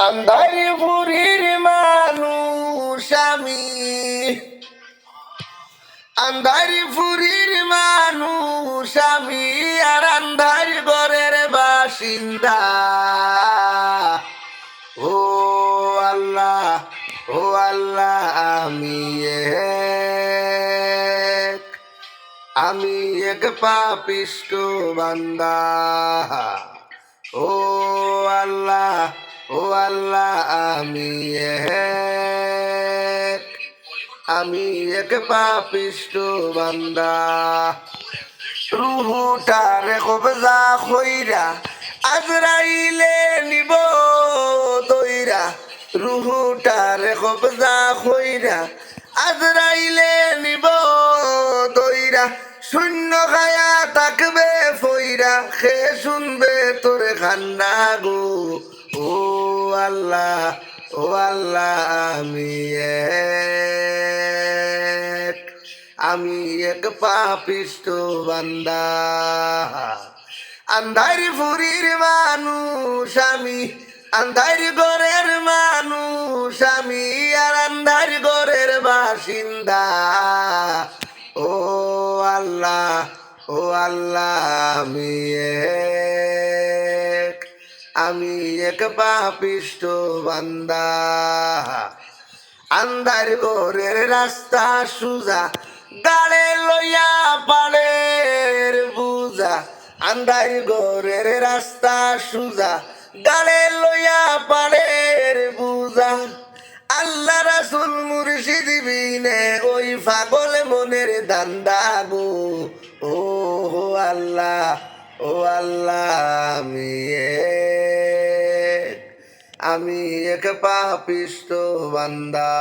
আন্ধারি পুরীর মানুষ আমি, আন্ধারি পুরীর মানুষ আমি, আর আন্ধারি ঘরের বাসিন্দা। ও আল্লাহ, ও আল্লাহ, আমি এক পাপিষ্ট বান্দা। ও আল্লাহ, ও আল্লাহ, আমি এক পাপিষ্ট বান্দা। রুহুটারে কবজা কইরা আজরাইলে নিব দইরা, রুহুটারে কবজা কইরা আজরাইলে নিব দইরা। শূন্য খায়া থাকবে ফইরা, খে শুনবে তোর খান্না গো। ও আল্লাহ, ও আল্লাহ, আমি এক পাপিষ্ট বান্দা। আন্ধারি ফুরির মানুষ আমি, আন্ধারি ঘরের মানুষ আমি, আর আন্ধারি ঘরের বাসিন্দা। ও আল্লাহ, ও আল্লাহ, আমি এক পাপিষ্ট বান্দা। আন্ধার ঘরের রাস্তা সুজা, গাড়ে লইয়া পাড়ের বুঝা। আন্ধার ঘরের রাস্তা সুজা, গাড়ে লইয়া পাড়ের বুঝা। আল্লাহ রাসূল মুর্শিদ বিনে ওই পাগল মনের দান্দা গো। ও আল্লাহ, ও আল্লাহ, আমি এক পাপিষ্ট বান্দা।